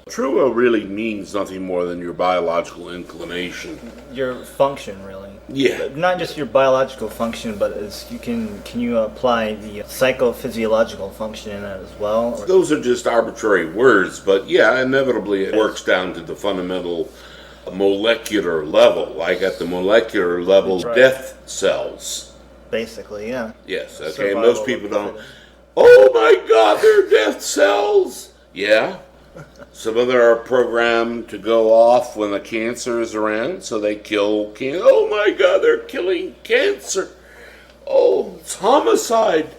True will really means nothing more than your biological inclination. Your function, really. Yeah. Not just your biological function, but can you apply the psychophysiological function in that as well? Or? Those are just arbitrary words, but yeah, inevitably it works down to the fundamental molecular level. Like at the molecular level, Right. death cells. Basically, yeah. Yes, okay, Survival most people of the don't. fittest. Oh my God, they're death cells! Yeah. Some of them are programmed to go off when the cancer is around, so they kill cancer. Oh my God, they're killing cancer. Oh, it's homicide.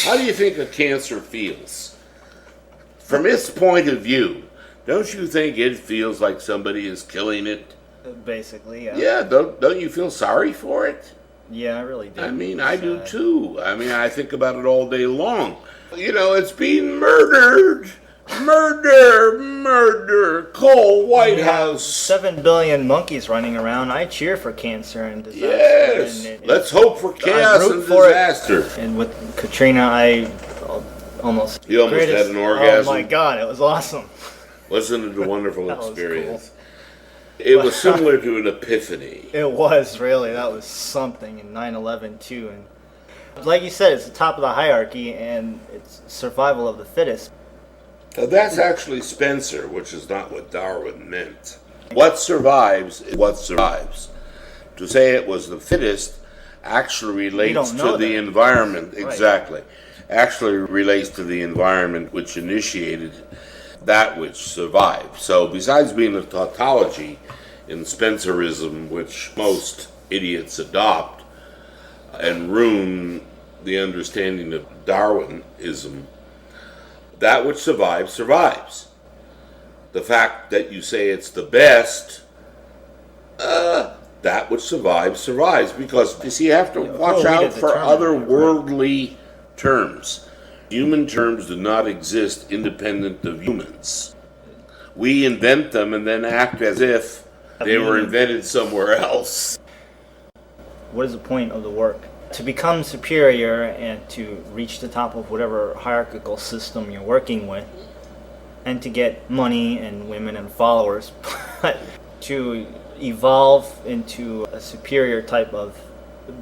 How do you think a cancer feels? From its point of view, don't you think it feels like somebody is killing it? Basically, yeah. Yeah, don't you feel sorry for it? Yeah, I really do. I mean, I do too. I mean, I think about it all day long. You know, it's being murdered. Murder. Call White House. 7 billion monkeys running around. I cheer for cancer and disaster. Yes. And Let's hope for chaos root and for it. disaster. And with Katrina, I almost... You almost had an orgasm? Oh my God, it was awesome. Wasn't it a wonderful That was experience? It was similar to an epiphany. It was, really. That was something in 9/11 too. And like you said, it's the top of the hierarchy, and it's survival of the fittest. Now, that's actually Spencer, which is not what Darwin meant. What survives is what survives. To say it was the fittest actually relates to the environment. Right. Exactly. Actually relates to the environment which initiated that which survived. So besides being a tautology in Spencerism, which most idiots adopt and ruin the understanding of Darwinism, that which survives, survives. The fact that you say it's the best, that which survives, survives. Because, you see, you have to watch out for otherworldly terms. Human terms do not exist independent of humans. We invent them and then act as if they were invented somewhere else. What is the point of the work? To become superior and to reach the top of whatever hierarchical system you're working with, and to get money and women and followers, but to evolve into a superior type of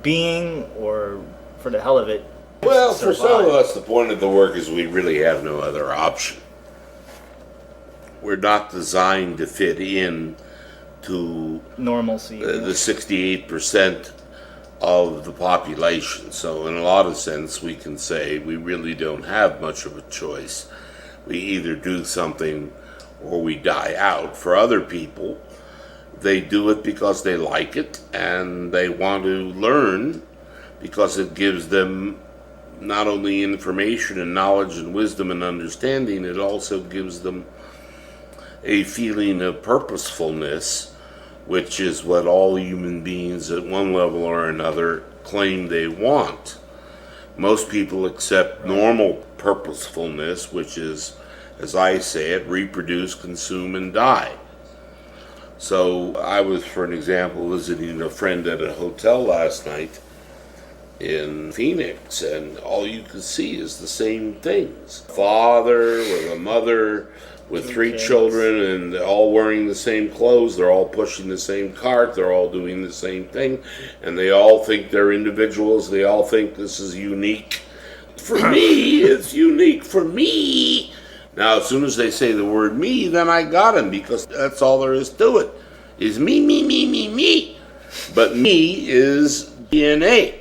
being, or for the hell of it, Well, survive. for some of us, the point of the work is we really have no other option. We're not designed to fit in to Normalcy. the 68% of the population. So in a lot of sense, we can say we really don't have much of a choice. We either do something or we die out. For other people, they do it because they like it and they want to learn because it gives them not only information and knowledge and wisdom and understanding, it also gives them a feeling of purposefulness, which is what all human beings at one level or another claim they want. Most people accept normal purposefulness, which is, as I say it, reproduce, consume, and die. So I was, for an example, visiting a friend at a hotel last night in Phoenix, and all you can see is the same things. Father with a mother with 3 children, and they're all wearing the same clothes, they're all pushing the same cart, they're all doing the same thing, and they all think they're individuals, they all think this is unique. For me, it's unique for me. Now, as soon as they say the word me, then I got him, because that's all there is to it. Is me. But me is DNA.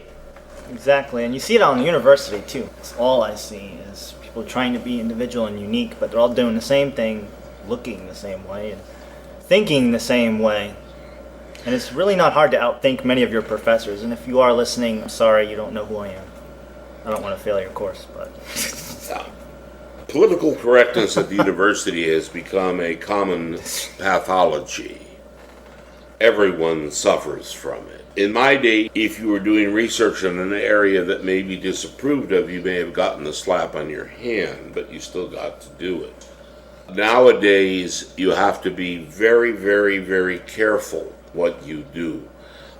Exactly, and you see it on the university too. It's all I see is people trying to be individual and unique, but they're all doing the same thing, looking the same way, and thinking the same way. And it's really not hard to outthink many of your professors, and if you are listening, I'm sorry, you don't know who I am. I don't want to fail your course, but... Political correctness at the university has become a common pathology. Everyone suffers from it. In my day, if you were doing research in an area that may be disapproved of, you may have gotten a slap on your hand, but you still got to do it. Nowadays, you have to be very, very, very careful what you do.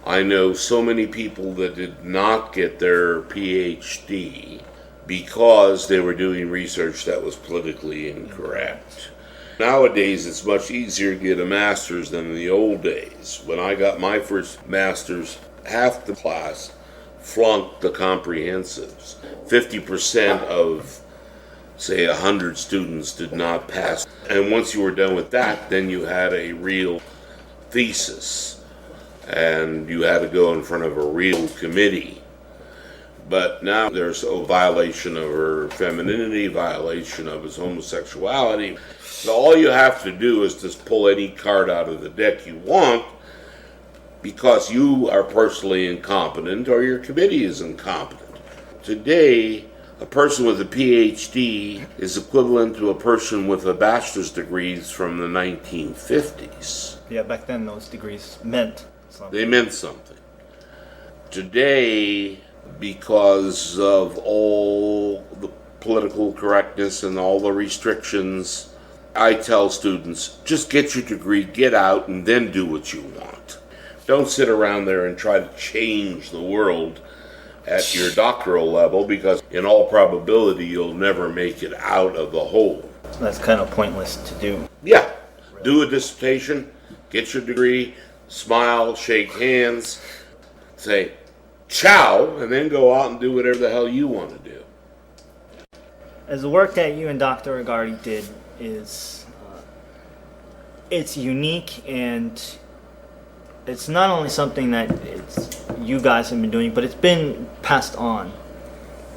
I know so many people that did not get their PhD because they were doing research that was politically incorrect. Nowadays, it's much easier to get a master's than in the old days. When I got my first master's, half the class flunked the comprehensives. 50% of, say, 100 students did not pass. And once you were done with that, then you had a real thesis. And you had to go in front of a real committee. But now there's a violation of her femininity, violation of his homosexuality. So all you have to do is just pull any card out of the deck you want, because you are personally incompetent or your committee is incompetent. Today, a person with a PhD is equivalent to a person with a bachelor's degrees from the 1950s. Yeah, back then those degrees meant something. They meant something. Today, because of all the political correctness and all the restrictions, I tell students, just get your degree, get out, and then do what you want. Don't sit around there and try to change the world at your doctoral level, because in all probability you'll never make it out of the hole. That's kind of pointless to do. Yeah, do a dissertation, get your degree, smile, shake hands, say ciao, and then go out and do whatever the hell you want to do. As the work that you and Dr. Regardie did is, it's unique, and it's not only something that you guys have been doing, but it's been passed on.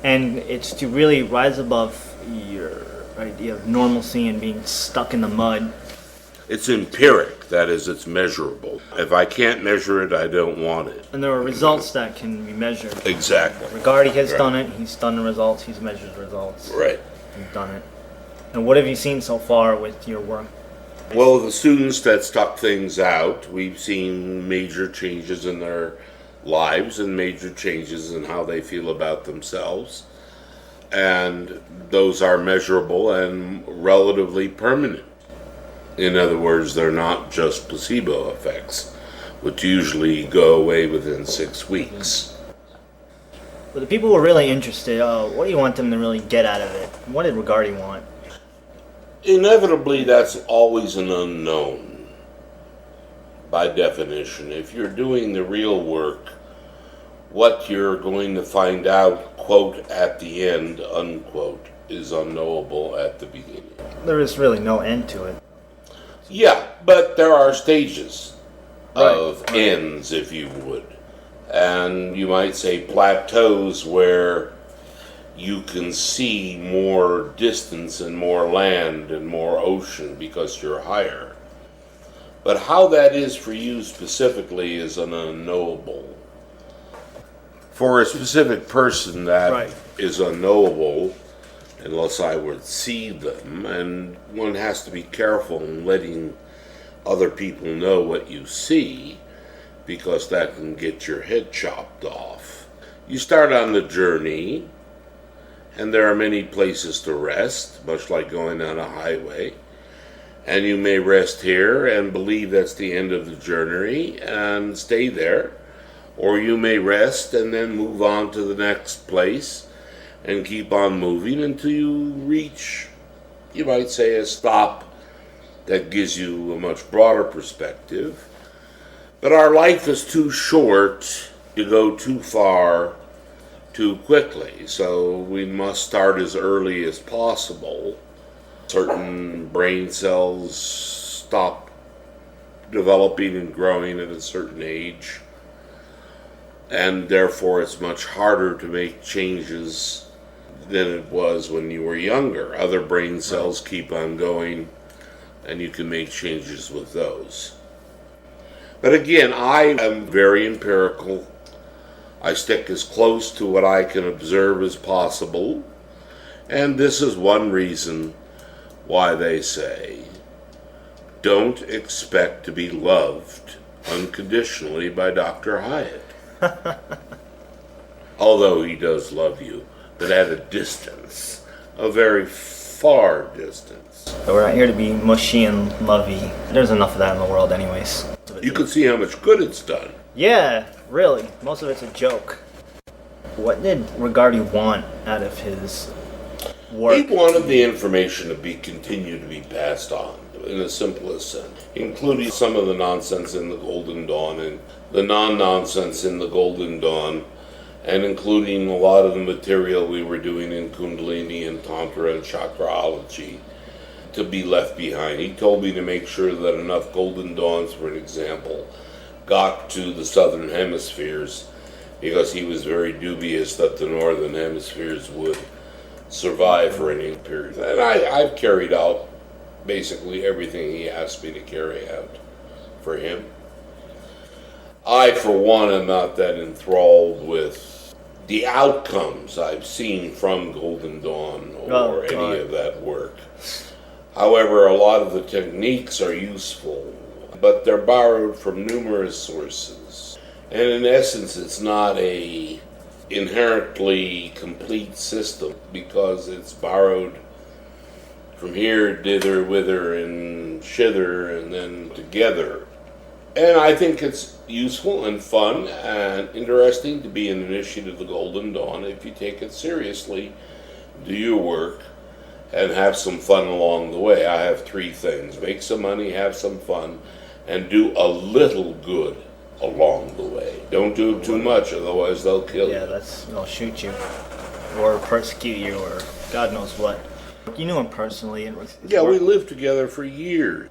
And it's to really rise above your idea of normalcy and being stuck in the mud. It's empiric, that is, it's measurable. If I can't measure it, I don't want it. And there are results that can be measured. Exactly. Regardie has Right. done it, he's done the results, he's measured results. Right. You've done it. And what have you seen so far with your work? Well, the students that stuck things out, we've seen major changes in their lives and major changes in how they feel about themselves. And those are measurable and relatively permanent. In other words, they're not just placebo effects, which usually go away within 6 weeks. But the people who are really interested, what do you want them to really get out of it? What did Regardie want? Inevitably, that's always an unknown, by definition. If you're doing the real work, what you're going to find out, quote, at the end, unquote, is unknowable at the beginning. There is really no end to it. Yeah, but there are stages of Right. ends, if you would. And you might say plateaus where you can see more distance and more land and more ocean because you're higher. But how that is for you specifically is an unknowable. For a specific person, that Right. is unknowable unless I would see them, and one has to be careful in letting other people know what you see, because that can get your head chopped off. You start on the journey, and there are many places to rest, much like going on a highway. And you may rest here and believe that's the end of the journey and stay there. Or you may rest and then move on to the next place and keep on moving until you reach, you might say, a stop that gives you a much broader perspective. But our life is too short to go too far too quickly, so we must start as early as possible. Certain brain cells stop developing and growing at a certain age, and therefore it's much harder to make changes than it was when you were younger. Other brain cells keep on going, and you can make changes with those. But again, I am very empirical. I stick as close to what I can observe as possible, and this is one reason why they say, don't expect to be loved unconditionally by Dr. Hyatt. Although he does love you, but at a distance, a very far distance. But we're not here to be mushy and lovey. There's enough of that in the world anyways. You can see how much good it's done. Yeah, really. Most of it's a joke. What did Regardie want out of his work? He wanted the information to be continue to be passed on. in the simplest sense, including some of the nonsense in the Golden Dawn and the non-nonsense in the Golden Dawn, and including a lot of the material we were doing in kundalini and tantra and chakraology, to be left behind. He told me to make sure that enough Golden Dawns, for an example, got to the southern hemispheres, because he was very dubious that the northern hemispheres would survive for any period. And I've carried out basically everything he asked me to carry out for him. I, for one, am not that enthralled with the outcomes I've seen from Golden Dawn or any of that work. However, a lot of the techniques are useful, but they're borrowed from numerous sources. And in essence, it's not a inherently complete system, because it's borrowed from here, dither, whither, and shither, and then together. And I think it's useful and fun and interesting to be an initiate of the Golden Dawn if you take it seriously, do your work, and have some fun along the way. I have 3 things: make some money, have some fun, and do a little good along the way. Don't do too much, otherwise they'll kill you. Yeah, they'll shoot you, or persecute you, or God knows what. You knew him personally. Yeah, we lived together for years.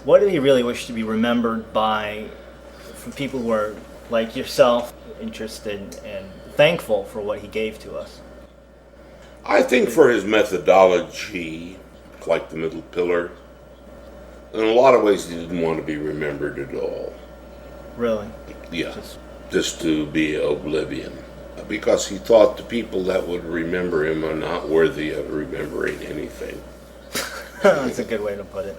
What do you really wish to be remembered by from people who are like yourself, interested and thankful for what he gave to us? I think for his methodology, like the middle pillar, in a lot of ways he didn't want to be remembered at all. Really? Yeah, just to be oblivion. Because he thought the people that would remember him are not worthy of remembering anything. That's a good way to put it.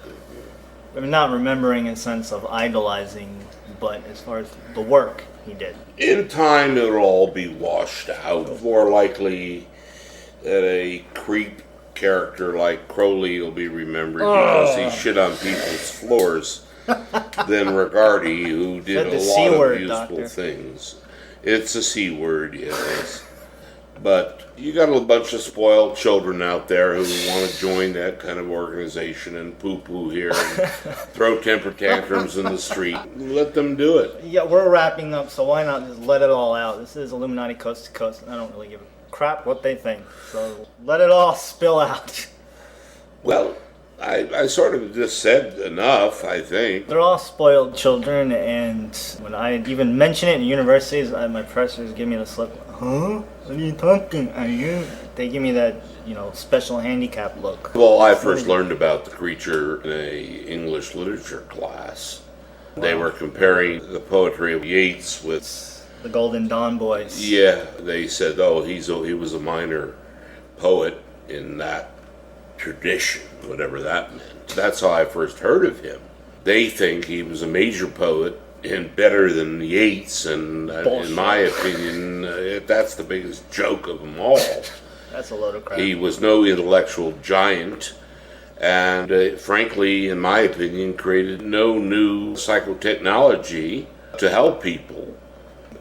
I mean, not remembering in the sense of idolizing, but as far as the work he did. In time, it'll all be washed out. More likely that a creep character like Crowley will be remembered because he shit on people's floors than Regardie, who did a lot of useful things. It's a C word, yes. But you got a bunch of spoiled children out there who want to join that kind of organization and poo-poo here and throw temper tantrums in the street. Let them do it. Yeah, we're wrapping up, so why not just let it all out? This is Illuminati Coast to Coast, and I don't really give a crap what they think. So let it all spill out. Well, I sort of just said enough, I think. They're all spoiled children, and when I even mention it in universities, my professors give me the slip. Huh? What are you talking? Are you? They give me that, special handicap look. Well, I first learned about the creature in a English literature class. Wow. They were comparing the poetry of Yeats with the Golden Dawn boys. Yeah, they said, he was a minor poet in that tradition, whatever that meant. That's how I first heard of him. They think he was a major poet and better than Yeats, and in my opinion, that's the biggest joke of them all. That's a load of crap. He was no intellectual giant, and frankly, in my opinion, created no new psychotechnology to help people,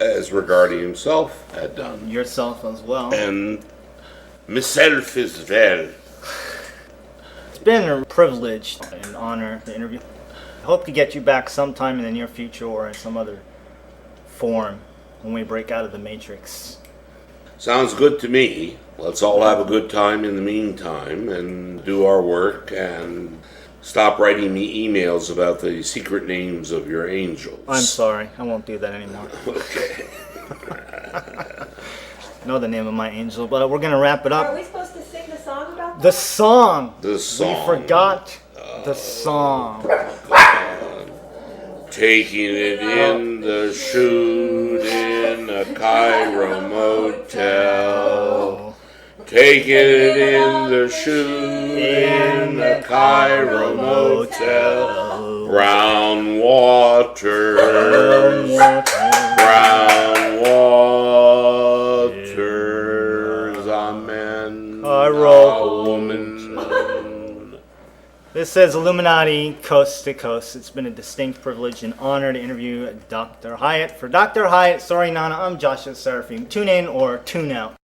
as Regardie himself had done. Yourself as well. And myself as well. It's been a privilege and honor to interview. I hope to get you back sometime in the near future or in some other form when we break out of the Matrix. Sounds good to me. Let's all have a good time in the meantime and do our work and stop writing me emails about the secret names of your angels. I'm sorry. I won't do that anymore. Okay. Know the name of my angel, but we're going to wrap it up. Are we supposed to sing the song about that? The song! The song. We forgot the song. Taking it in the shoot in a Cairo motel. Taking it in the shoot in a Cairo motel. Brown water. Brown waters. Amen. Cairo woman. This says Illuminati Coast to Coast. It's been a distinct privilege and honor to interview Dr. Hyatt. For Dr. Hyatt, sorry Nana, I'm Joshua Seraphim. Tune in or tune out.